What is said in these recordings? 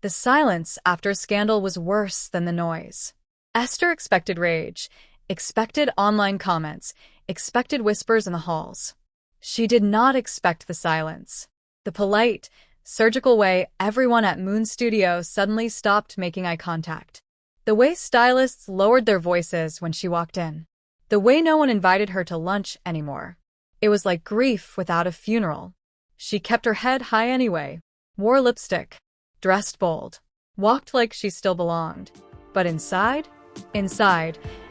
The silence after a scandal was worse than the noise. Esther expected rage, expected online comments, expected whispers in the halls. She did not expect the silence. The polite, surgical way everyone at Moon Studio suddenly stopped making eye contact. The way stylists lowered their voices when she walked in. The way no one invited her to lunch anymore. It was like grief without a funeral. She kept her head high anyway, wore lipstick, dressed bold, walked like she still belonged. But inside,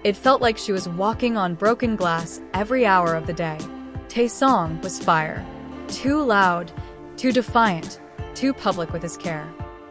it felt like she was walking on broken glass every hour of the day. Taesong was fire. Too loud, too defiant, too public with his care.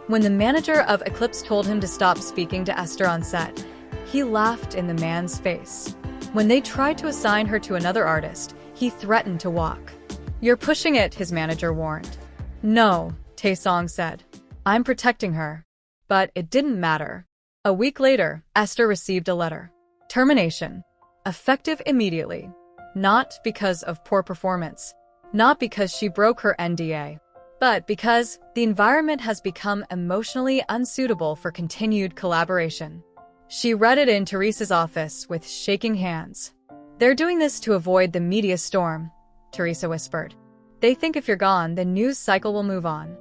When the manager of Eclipse told him to stop speaking to Esther on set, he laughed in the man's face. When they tried to assign her to another artist, he threatened to walk. "You're pushing it," his manager warned. "No," Taesong said. "I'm protecting her." But it didn't matter. A week later, Esther received a letter. Termination. Effective immediately. Not because of poor performance. Not because she broke her NDA. But because the environment has become emotionally unsuitable for continued collaboration. She read it in Teresa's office with shaking hands. "They're doing this to avoid the media storm," Teresa whispered. "They think if you're gone, the news cycle will move on."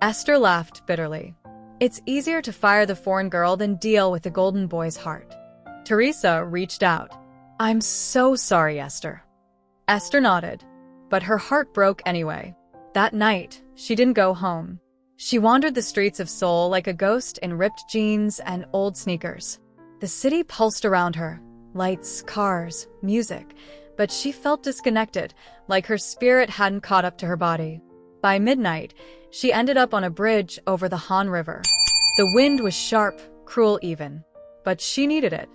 Esther laughed bitterly. It's easier to fire the foreign girl than deal with the golden boy's heart. Teresa reached out. "I'm so sorry, Esther." Esther nodded, but her heart broke anyway. That night, she didn't go home. She wandered the streets of Seoul like a ghost in ripped jeans and old sneakers. The city pulsed around her. Lights, cars, music. But she felt disconnected, like her spirit hadn't caught up to her body. By midnight, she ended up on a bridge over the Han River. The wind was sharp, cruel even. But she needed it.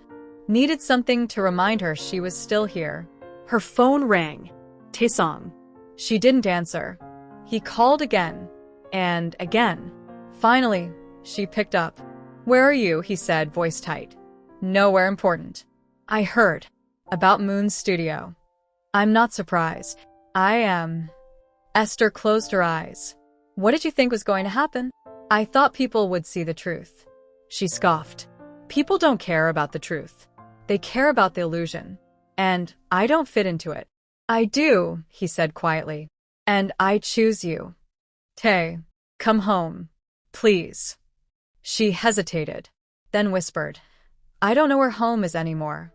Needed something to remind her she was still here. Her phone rang. Taesong. She didn't answer. He called again. And again. Finally, she picked up. "Where are you?" he said, voice tight. "Nowhere important." "I heard. About Moon's studio." "I'm not surprised. I am." Esther closed her eyes. "What did you think was going to happen?" "I thought people would see the truth." She scoffed. "People don't care about the truth. They care about the illusion. And I don't fit into it." "I do," he said quietly. "And I choose you. Tae, come home. Please." She hesitated, then whispered, "I don't know where home is anymore."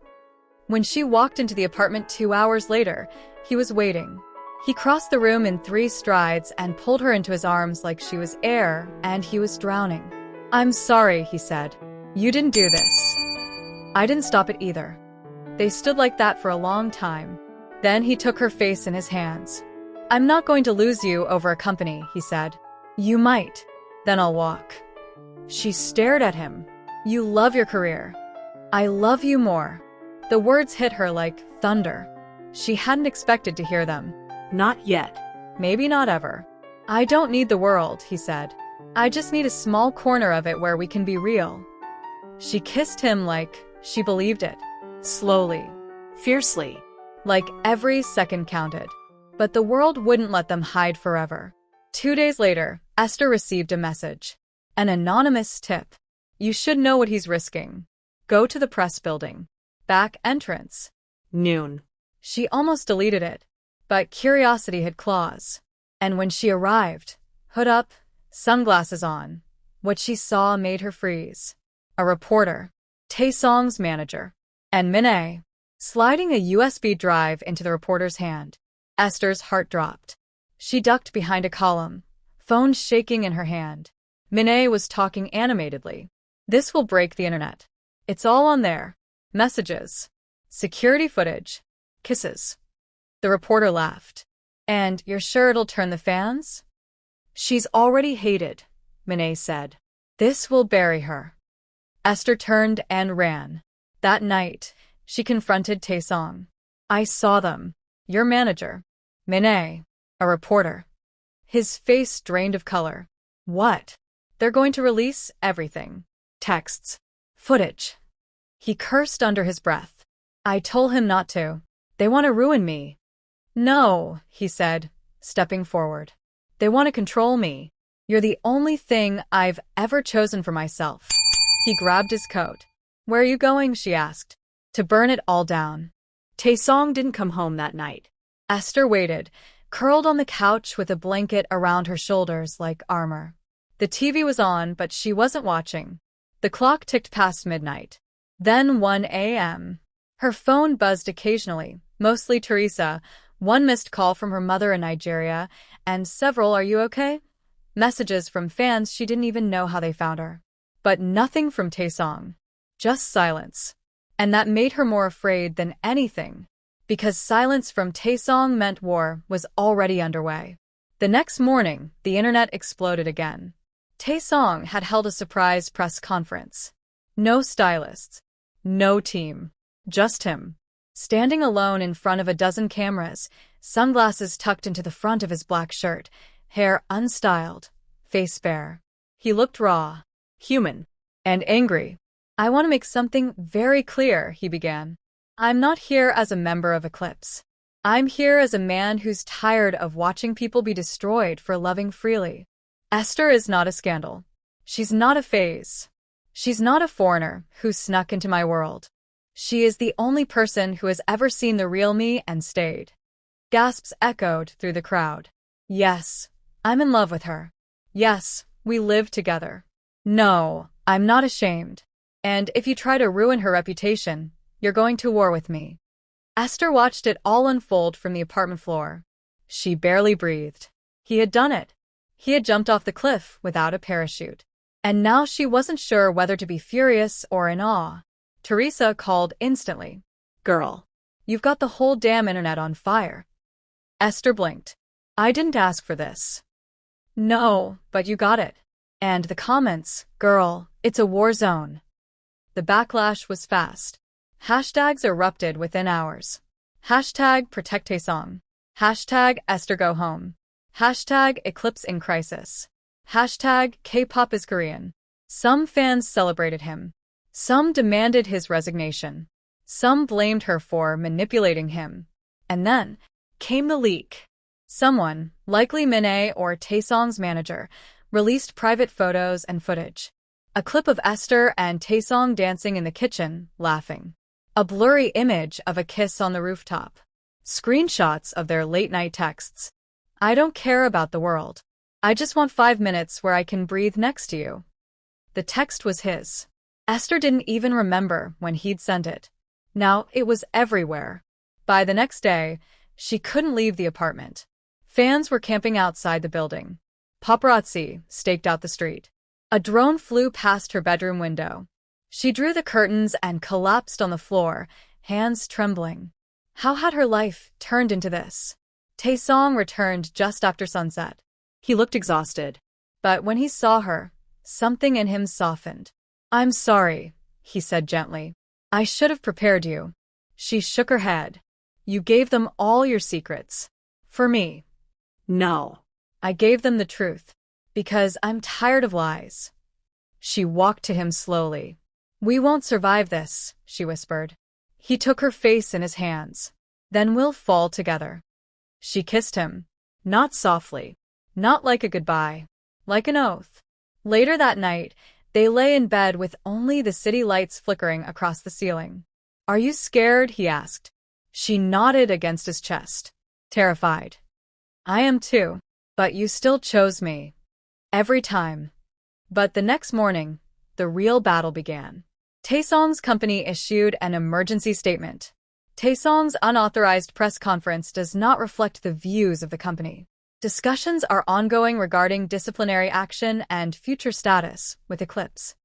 When she walked into the apartment 2 hours later, he was waiting. He crossed the room in 3 strides and pulled her into his arms like she was air and he was drowning. "I'm sorry," he said. "You didn't do this." "I didn't stop it either." They stood like that for a long time. Then he took her face in his hands. "I'm not going to lose you over a company," he said. "You might. Then I'll walk." She stared at him. "You love your career. I love you more." The words hit her like thunder. She hadn't expected to hear them. "Not yet." "Maybe not ever." "I don't need the world," he said. "I just need a small corner of it where we can be real." She kissed him like she believed it. Slowly. Fiercely. Like every second counted. But the world wouldn't let them hide forever. 2 days later, Esther received a message. An anonymous tip. "You should know what he's risking. Go to the press building. Back entrance. Noon." She almost deleted it. But curiosity had claws. And when she arrived, hood up, sunglasses on, what she saw made her freeze. A reporter. Taesong's manager. And Min-ae. Sliding a USB drive into the reporter's hand. Esther's heart dropped. She ducked behind a column, phone shaking in her hand. Min-ae was talking animatedly. "This will break the internet. It's all on there. Messages. Security footage. Kisses." The reporter laughed. "And you're sure it'll turn the fans?" "She's already hated," Min-ae said. "This will bury her." Esther turned and ran. That night, she confronted Taesong. "I saw them. Your manager. Min-ae. A reporter." His face drained of color. "What?" "They're going to release everything. Texts. Footage." He cursed under his breath. "I told him not to. They want to ruin me." "No," he said, stepping forward. "They want to control me." You're the only thing I've ever chosen for myself. He grabbed his coat. Where are you going? She asked. To burn it all down. Taesong didn't come home that night. Esther waited, curled on the couch with a blanket around her shoulders like armor. The TV was on, but she wasn't watching. The clock ticked past midnight. Then 1 a.m. Her phone buzzed occasionally, mostly Teresa, one missed call from her mother in Nigeria, and several "Are you okay?" messages from fans she didn't even know how they found her. But nothing from Taesong. Just silence. And that made her more afraid than anything, because silence from Taesong meant war was already underway. The next morning, the internet exploded again. Taesong had held a surprise press conference. No stylists. No team. Just him. Standing alone in front of a dozen cameras, sunglasses tucked into the front of his black shirt, hair unstyled, face bare. He looked raw, Human. and angry. I want to make something very clear, he began. I'm not here as a member of Eclipse. I'm here as a man who's tired of watching people be destroyed for loving freely. Esther is not a scandal. She's not a phase. She's not a foreigner who snuck into my world. She is the only person who has ever seen the real me and stayed. Gasps echoed through the crowd. Yes, I'm in love with her. Yes, we live together. No, I'm not ashamed. And if you try to ruin her reputation, you're going to war with me. Esther watched it all unfold from the apartment floor. She barely breathed. He had done it. He had jumped off the cliff without a parachute. And now she wasn't sure whether to be furious or in awe. Teresa called instantly. Girl, you've got the whole damn internet on fire. Esther blinked. I didn't ask for this. No, but you got it. And the comments, girl, it's a war zone. The backlash was fast. Hashtags erupted within hours. Hashtag Protect Taesong. Hashtag Esther Go Home. Hashtag Eclipse in Crisis. Hashtag Kpop is Korean. Some fans celebrated him. Some demanded his resignation. Some blamed her for manipulating him. And then came the leak. Someone, likely Minhee or Taesong's manager, released private photos and footage. A clip of Esther and Taesong dancing in the kitchen, laughing. A blurry image of a kiss on the rooftop. Screenshots of their late-night texts. I don't care about the world. I just want 5 minutes where I can breathe next to you. The text was his. Esther didn't even remember when he'd sent it. Now it was everywhere. By the next day, she couldn't leave the apartment. Fans were camping outside the building. Paparazzi staked out the street. A drone flew past her bedroom window. She drew the curtains and collapsed on the floor, hands trembling. How had her life turned into this? Taesong returned just after sunset. He looked exhausted. But when he saw her, something in him softened. I'm sorry, he said gently. I should have prepared you. She shook her head. You gave them all your secrets. For me. No. I gave them the truth. Because I'm tired of lies. She walked to him slowly. We won't survive this, she whispered. He took her face in his hands. Then we'll fall together. She kissed him. Not softly. Not like a goodbye. Like an oath. Later that night, they lay in bed with only the city lights flickering across the ceiling. Are you scared? He asked. She nodded against his chest. Terrified. I am too. But you still chose me. Every time. But the next morning, the real battle began. Taesong's company issued an emergency statement. Taesong's unauthorized press conference does not reflect the views of the company. Discussions are ongoing regarding disciplinary action and future status with Eclipse.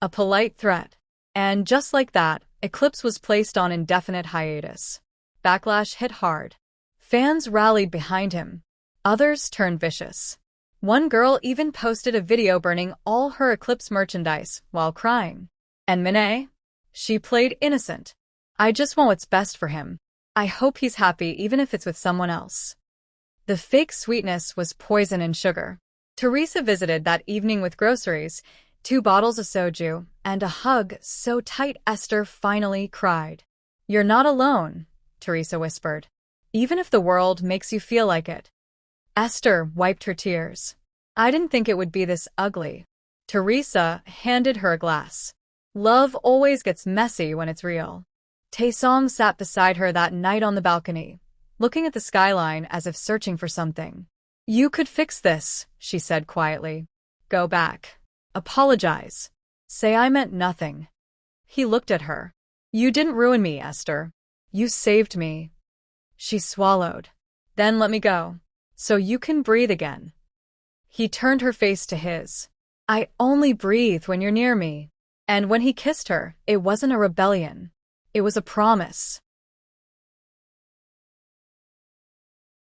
A polite threat. And just like that, Eclipse was placed on indefinite hiatus. Backlash hit hard. Fans rallied behind him. Others turned vicious. One girl even posted a video burning all her Eclipse merchandise while crying. And Minhee? She played innocent. I just want what's best for him. I hope he's happy even if it's with someone else. The fake sweetness was poison and sugar. Teresa visited that evening with groceries, 2 bottles of soju, and a hug so tight Esther finally cried. You're not alone, Teresa whispered. Even if the world makes you feel like it. Esther wiped her tears. I didn't think it would be this ugly. Teresa handed her a glass. Love always gets messy when it's real. Taesong sat beside her that night on the balcony, looking at the skyline as if searching for something. You could fix this, she said quietly. Go back. Apologize. Say I meant nothing. He looked at her. You didn't ruin me, Esther. You saved me. She swallowed. Then let me go. So you can breathe again. He turned her face to his. I only breathe when you're near me. And when he kissed her, it wasn't a rebellion. It was a promise.